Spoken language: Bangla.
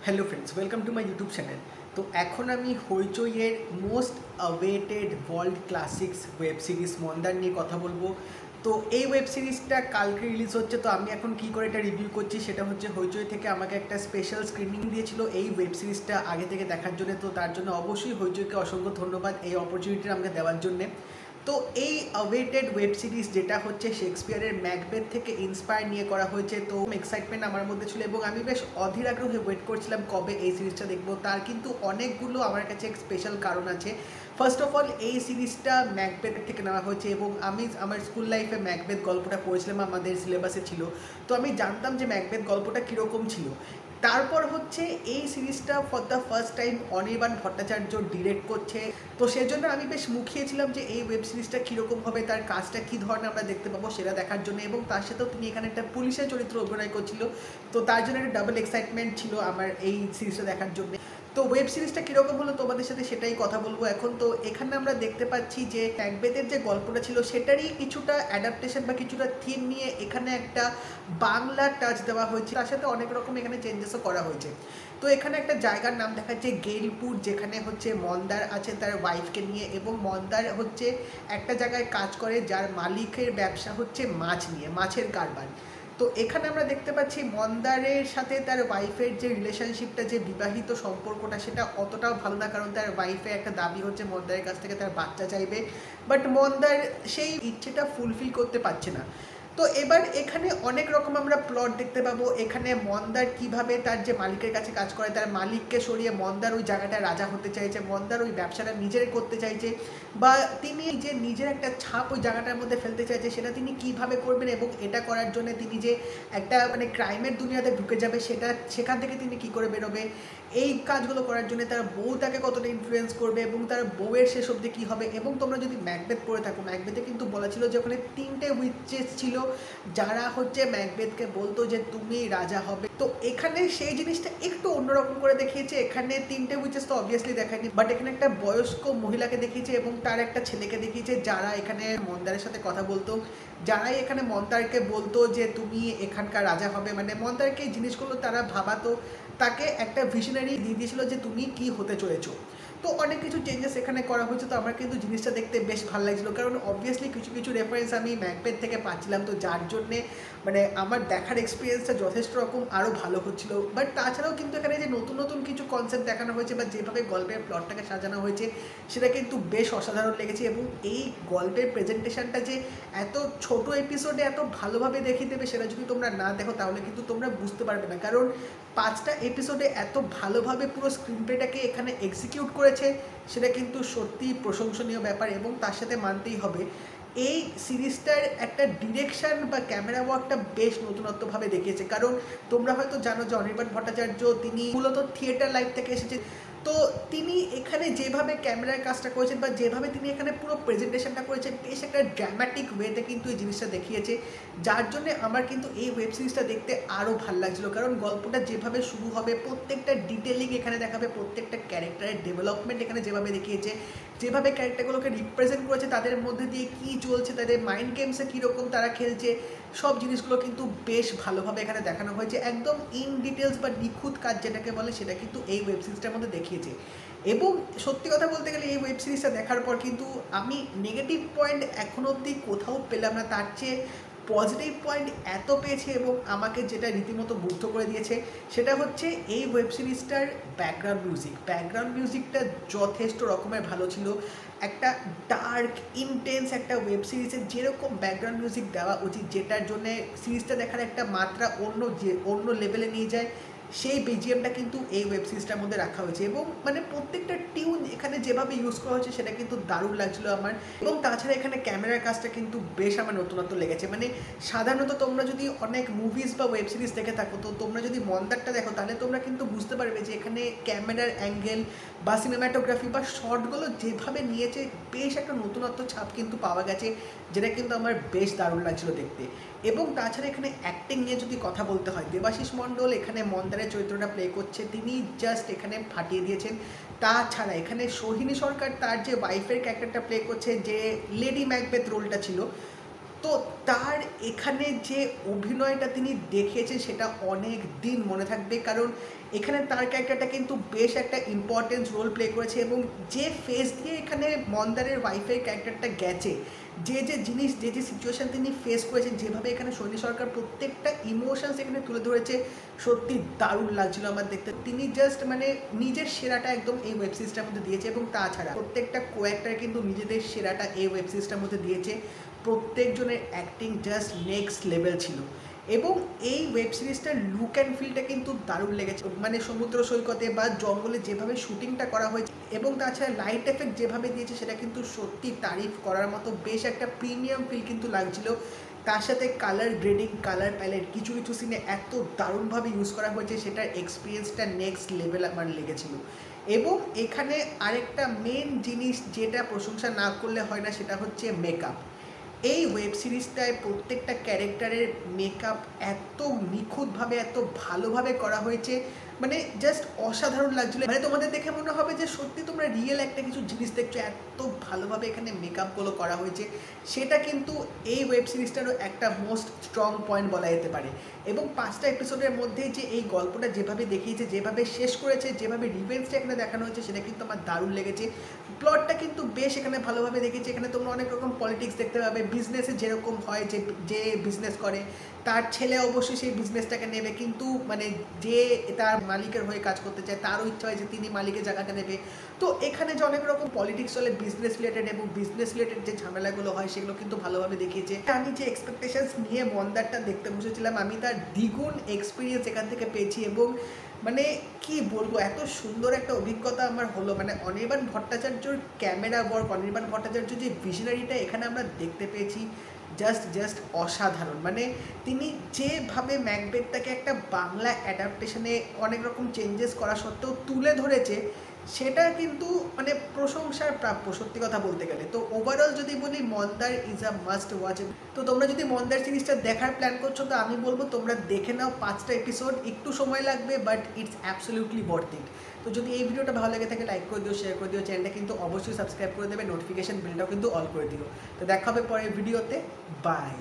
Hello friends, welcome to my YouTube channel. তো এখন আমি হইচইয়ের most awaited world classics web series Mandar নিয়ে কথা বলবো। তো এই ওয়েব সিরিজটা কালকে রিলিজ হচ্ছে। তো আমি এখন কী করে এটা রিভিউ করছি সেটা হচ্ছে, হইচই থেকে আমাকে একটা স্পেশাল স্ক্রিনিং দিয়েছিল এই ওয়েব সিরিজটা আগে থেকে দেখার জন্য। তো তার জন্য অবশ্যই হইচইকে অসংখ্য ধন্যবাদ এই অপরচুনিটি আমাকে দেওয়ার জন্যে। তো এই অ্যাওয়েটেড ওয়েব সিরিজ যেটা হচ্ছে শেক্সপিয়ারের ম্যাকবেথ থেকে ইন্সপায়ার নিয়ে করা হয়েছে। তো এক্সাইটমেন্ট আমার মধ্যে ছিল এবং আমি বেশ অধীর আগ্রহে ওয়েট করছিলাম কবে এই সিরিজটা দেখবো। তার কিন্তু অনেকগুলো আমার কাছে স্পেশাল কারণ আছে। ফার্স্ট অফ অল, এই সিরিজটা ম্যাকবেথ থেকে নেওয়া হয়েছে এবং আমি আমার স্কুল লাইফে ম্যাকবেথ গল্পটা পড়েছিলাম, আমাদের সিলেবাসে ছিল। তো আমি জানতাম যে ম্যাকবেথ গল্পটা কীরকম ছিল। তারপর হচ্ছে এই সিরিজটা for the first time Anirban Bhattacharya direct করছে। তো সেজন্য আমি বেশ মুখিয়েছিলাম যে এই ওয়েব সিরিজটা কীরকম হবে, তার কাজটা কী ধরনের আমরা দেখতে পাবো সেটা দেখার জন্য। এবং তার সাথেও তিনি এখানে একটা পুলিশের চরিত্র অভিনয় করছিল। তো তার জন্য একটা ডাবল এক্সাইটমেন্ট ছিল আমার এই সিরিজটা দেখার জন্য। তো ওয়েব সিরিজটা কীরকম হলো তোমাদের সাথে সেটাই কথা বলবো এখন। তো এখানে আমরা দেখতে পাচ্ছি যে ম্যাকবেথের যে গল্পটা ছিল সেটারই কিছুটা অ্যাডাপ্টেশন বা কিছুটা থিম নিয়ে এখানে একটা বাংলা টাচ দেওয়া হয়েছে। তার সাথে অনেক রকম এখানে চেঞ্জেসও করা হয়েছে। তো এখানে একটা জায়গার নাম দেখাচ্ছে গেইলপুর, যেখানে হচ্ছে মন্দার আছে তার ওয়াইফকে নিয়ে। এবং মন্দার হচ্ছে একটা জায়গায় কাজ করে যার মালিকের ব্যবসা হচ্ছে মাছ নিয়ে, মাছের কারবার। তো এখানে আমরা দেখতে পাচ্ছি মন্দারের সাথে তার ওয়াইফের যে রিলেশনশিপটা, যে বিবাহিত সম্পর্কটা, সেটা অতটাও ভালো না। কারণ তার ওয়াইফের একটা দাবি হচ্ছে মন্দারের কাছ থেকে তার বাচ্চা চাইবে, বাট মন্দার সেই ইচ্ছেটা ফুলফিল করতে পারছে না। তো এবার এখানে অনেক রকম আমরা প্লট দেখতে পাবো। এখানে মন্দার কিভাবে তার যে মালিকের কাছে কাজ করে, তার মালিককে সরিয়ে মন্দার ওই জায়গাটায় রাজা হতে চাইছে, মন্দার ওই ব্যবসাটা নিজের করতে চাইছে, বা তিনি যে নিজের একটা ছাপ ওই জায়গাটার মধ্যে ফেলতে চাইছে সেটা তিনি কিভাবে করবেন। এবং এটা করার জন্য তিনি যে একটা ক্রাইমের দুনিয়াতে ঢুকে যাবে, সেখান থেকে তিনি কি করে বেরোবে, এই কাজগুলো করার জন্য তার বউ তাকে কতটা ইনফ্লুয়েন্স করবে এবং তার বউয়ের শেষ অবধি কী হবে। এবং তোমরা যদি ম্যাকবেথ পড়ে থাকো, ম্যাকবেথে কিন্তু বলা ছিল যে ওখানে 3টে উইচেস ছিল যারা হচ্ছে ম্যাকবেথকে বলতো যে তুমি রাজা হবে। তো এখানে সেই জিনিসটা একটু অন্যরকম করে দেখিয়েছে। এখানে 3টে উইচেস তো অবভিয়াসলি দেখায়নি, বাট এখানে একটা বয়স্ক মহিলাকে দেখিয়েছে এবং তার একটা ছেলেকে দেখিয়েছে যারা এখানে মন্দারের সাথে কথা বলতো, যারাই এখানে মন্দারকে বলতো যে তুমি এখানকার রাজা হবে। মন্দারকে এই জিনিসগুলো তারা ভাবাতো, তাকে একটা ভিশনারি দিয়ে দিয়েছিল যে তুমি কি হতে চলেছো। তো অনেক কিছু চেঞ্জেস এখানে করা হয়েছে। তো আমার কিন্তু জিনিসটা দেখতে বেশ ভালো লাগছিলো, কারণ অবভিয়াসলি কিছু কিছু রেফারেন্স আমি ম্যাকবেথ থেকে পাচ্ছিলাম। তো যার জন্যে আমার দেখার এক্সপিরিয়েন্সটা যথেষ্ট রকম আরও ভালো হচ্ছিলো। বাট তাছাড়াও কিন্তু এখানে যে নতুন নতুন কিছু কনসেপ্ট দেখানো হয়েছে বা যেভাবে গল্পের প্লটটাকে সাজানো হয়েছে সেটা কিন্তু বেশ অসাধারণ লেগেছে। এবং এই গল্পের প্রেজেন্টেশনটা যে এত ছোট এপিসোডে এত ভালোভাবে দেখিয়ে দেবে, সেটা যদি তোমরা না দেখো তাহলে কিন্তু তোমরা বুঝতে পারবে না। কারণ 5টা এপিসোডে এত ভালোভাবে পুরো স্ক্রিন প্লেটাকে এখানে এক্সিকিউট করেছে, সেটা কিন্তু সত্যিই প্রশংসনীয় ব্যাপার। এবং তার সাথে মানতেই হবে এই সিরিজটার একটা ডিরেকশন বা ক্যামেরা ওয়ার্কটা বেশ নতুনত্বভাবে দেখিয়েছে। কারণ তোমরা হয়তো জানো যে অনির্বাণ ভট্টাচার্য তিনি মূলত থিয়েটার লাইফ থেকে এসেছে। তো তিনি এখানে যেভাবে ক্যামেরার কাজটা করেছেন বা যেভাবে তিনি এখানে পুরো প্রেজেন্টেশনটা করেছেন, বেশ একটা ড্রামাটিক ওয়েতে কিন্তু এই জিনিসটা দেখিয়েছে। যার জন্য আমার কিন্তু এই ওয়েব সিরিজটা দেখতে আরও ভালো লাগছিলো। কারণ গল্পটা যেভাবে শুরু হবে, প্রত্যেকটা ডিটেলিং এখানে দেখাবে, প্রত্যেকটা ক্যারেক্টারের ডেভেলপমেন্ট এখানে যেভাবে দেখিয়েছে, যেভাবে ক্যারেক্টারগুলোকে রিপ্রেজেন্ট করেছে, তাদের মধ্যে দিয়ে কী চলছে, তাদের মাইন্ড গেমসে কীরকম তারা খেলছে, সব জিনিসগুলো কিন্তু বেশ ভালোভাবে এখানে দেখানো হয়েছে। একদম ইন ডিটেলস বা নিখুঁত কাজ যেটাকে বলে, সেটা কিন্তু এই ওয়েব সিরিজটার মধ্যে দেখিয়েছে। এবং সত্যি কথা বলতে গেলে এই ওয়েব সিরিজটা দেখার পর কিন্তু আমি নেগেটিভ পয়েন্ট এখনও অবধি কোথাও পেলাম না, তার চেয়ে পজিটিভ পয়েন্ট এত পেয়েছে। এবং আমাকে যেটা রীতিমতো মুগ্ধ করে দিয়েছে সেটা হচ্ছে এই ওয়েব সিরিজটার ব্যাকগ্রাউন্ড মিউজিকটা যথেষ্ট রকমের ভালো ছিল। একটা ডার্ক ইন্টেন্স একটা ওয়েব সিরিজের যেরকম ব্যাকগ্রাউন্ড মিউজিক দেওয়া উচিত, যেটার জন্য সিরিজটা দেখার একটা মাত্রা অন্য লেভেলে নিয়ে যায়, সেই বিজিএমটা কিন্তু এই ওয়েব সিরিজটার মধ্যে রাখা হয়েছে। এবং প্রত্যেকটা টিউন এখানে যেভাবে ইউজ করা হয়েছে সেটা কিন্তু দারুণ লাগছিলো আমার। এবং তাছাড়া এখানে ক্যামেরার কাজটা কিন্তু বেশ আমার নতুনত্ব লেগেছে। সাধারণত তোমরা যদি অনেক মুভিজ বা ওয়েব সিরিজ দেখে থাকো, তো তোমরা যদি মন্দারটা দেখো তাহলে তোমরা কিন্তু বুঝতে পারবে যে এখানে ক্যামেরার অ্যাঙ্গেল বা সিনেমাটোগ্রাফি বা শর্টগুলো যেভাবে নিয়েছে, বেশ একটা নতুনত্ব ছাপ কিন্তু পাওয়া গেছে, যেটা কিন্তু আমার বেশ দারুণ লাগছিলো দেখতে। এবং তাছাড়া এখানে অ্যাক্টিং নিয়ে যদি কথা বলতে হয়, দেবাশিস মণ্ডল এখানে মন্দারের চরিত্রটা প্লে করছে, তিনি জাস্ট এখানে ফাটিয়ে দিয়েছেন। তাছাড়া এখানে সোহিনী সরকার তার যে ওয়াইফের ক্যারেক্টারটা প্লে করছে, যে লেডি ম্যাকবেথ রোলটা ছিল, তো তার এখানে যে অভিনয়টা তিনি দেখিয়েছেন সেটা অনেক দিন মনে থাকবে, কারণ এখানে তার ক্যারেক্টারটা কিন্তু বেশ একটা ইম্পর্টেন্স রোল প্লে করেছে এবং যে ফেস দিয়ে এখানে মন্দারের ওয়াইফের ক্যারেক্টারটা গেছে, যে যে জিনিস যে যে সিচুয়েশান তিনি ফেস করেছেন, যেভাবে এখানে শৈলী সরকার প্রত্যেকটা ইমোশনস এখানে তুলে ধরেছে, সত্যি দারুণ লাগছিল আমার দেখতে। তিনি জাস্ট মানে নিজের সেরাটা একদম এই ওয়েব সিরিজটার মধ্যে দিয়েছে এবং তাছাড়া প্রত্যেকটা কোঅ্যাক্টার কিন্তু নিজেদের সেরাটা এই ওয়েব সিরিজটার মধ্যে দিয়েছে। প্রত্যেকজনের অ্যাক্টিং জাস্ট নেক্সট লেভেল ছিল এবং এই ওয়েব সিরিজটার লুক অ্যান্ড ফিলটা কিন্তু দারুণ লেগেছে। মানে সমুদ্র সৈকতে বা জঙ্গলে যেভাবে শুটিংটা করা হয়েছে এবং তাছাড়া লাইট এফেক্ট যেভাবে দিয়েছে সেটা কিন্তু সত্যি তারিফ করার মতো, বেশ একটা প্রিমিয়াম ফিল কিন্তু লাগছিল। তার সাথে কালার গ্রেডিং, কালার প্যালেট কিছু কিছু সিনে এত দারুণভাবে ইউজ করা হয়েছে, সেটার এক্সপিরিয়েন্সটা নেক্সট লেভেল আমার লেগেছিল। এবং এখানে আরেকটা মেন জিনিস যেটা প্রশংসা না করলে হয় না, সেটা হচ্ছে মেকআপ। এই ওয়েব সিরিজটায় প্রত্যেকটা ক্যারেক্টারের মেকআপ এত নিখুঁতভাবে এত ভালোভাবে করা হয়েছে, মানে জাস্ট অসাধারণ লাগছিল। মানে তোমাদের দেখে মনে হবে যে সত্যি তোমরা রিয়েল একটা কিছু জিনিস দেখছো, এত ভালোভাবে এখানে মেকআপগুলো করা হয়েছে। সেটা কিন্তু এই ওয়েব সিরিজটারও একটা মোস্ট স্ট্রং পয়েন্ট বলা যেতে পারে। এবং 5টা এপিসোডের মধ্যে যে এই গল্পটা যেভাবে দেখিয়েছে, যেভাবে শেষ করেছে, যেভাবে রিভেঞ্জটা এখানে দেখানো হয়েছে, সেটা কিন্তু আমার দারুণ লেগেছে। প্লটটা কিন্তু বেশ এখানে ভালোভাবে দেখেছি। এখানে তোমরা অনেক রকম পলিটিক্স দেখতে পাবে, বিজনেসে যেরকম হয় যে বিজনেস করে তার ছেলে অবশ্যই সেই বিজনেসটাকে নেবে, কিন্তু মানে যে তার মালিকের হয়ে কাজ করতে চায় তারও ইচ্ছা হয় যে তিনি মালিকের জায়গাটা নেবে। তো এখানে যে অনেক রকম পলিটিক্স চলে বিজনেস রিলেটেড এবং বিজনেস রিলেটেড যে ঝামেলাগুলো হয় সেগুলো কিন্তু ভালোভাবে দেখিয়েছে। আমি যে এক্সপেকটেশনস নিয়ে মন্দারটা দেখতে বসেছিলাম, আমি তার দ্বিগুণ এক্সপিরিয়েন্স এখান থেকে পেয়েছি এবং মানে কি বলবো, এত সুন্দর একটা অভিজ্ঞতা আমার হলো। মানে অনির্বাণ ভট্টাচার্যর ক্যামেরা ওয়ার্ক, অনির্বাণ ভট্টাচার্য যে ভিশনারিটা এখানে আমরা দেখতে পেয়েছি, জাস্ট অসাধারণ। মানে তিনি যেভাবে ম্যাকবেথটাকে একটা বাংলা অ্যাডাপ্টেশনে অনেক রকম চেঞ্জেস করা সত্ত্বেও তুলে ধরেছে, সেটা কিন্তু মানে প্রশংসার প্রাপ্য সত্যি কথা বলতে গেলে। তো ওভারঅল যদি বলি, মন্দার ইজ আ মাস্ট ওয়াচ। তো তোমরা যদি মন্দার সিরিজটা দেখার প্ল্যান করছো, তো আমি বলবো তোমরা দেখে নাও 5টা এপিসোড, একটু সময় লাগবে but it's absolutely worth it. তো যদি এই ভিডিওটা ভালো লেগে থাকে লাইক করে দিও, শেয়ার করে দিও, চ্যানেলটা কিন্তু অবশ্যই সাবস্ক্রাইব করে দেবে, নোটিফিকেশন বেলটাও কিন্তু অল করে দিও। তো দেখা হবে পরের ভিডিওতে, বাই।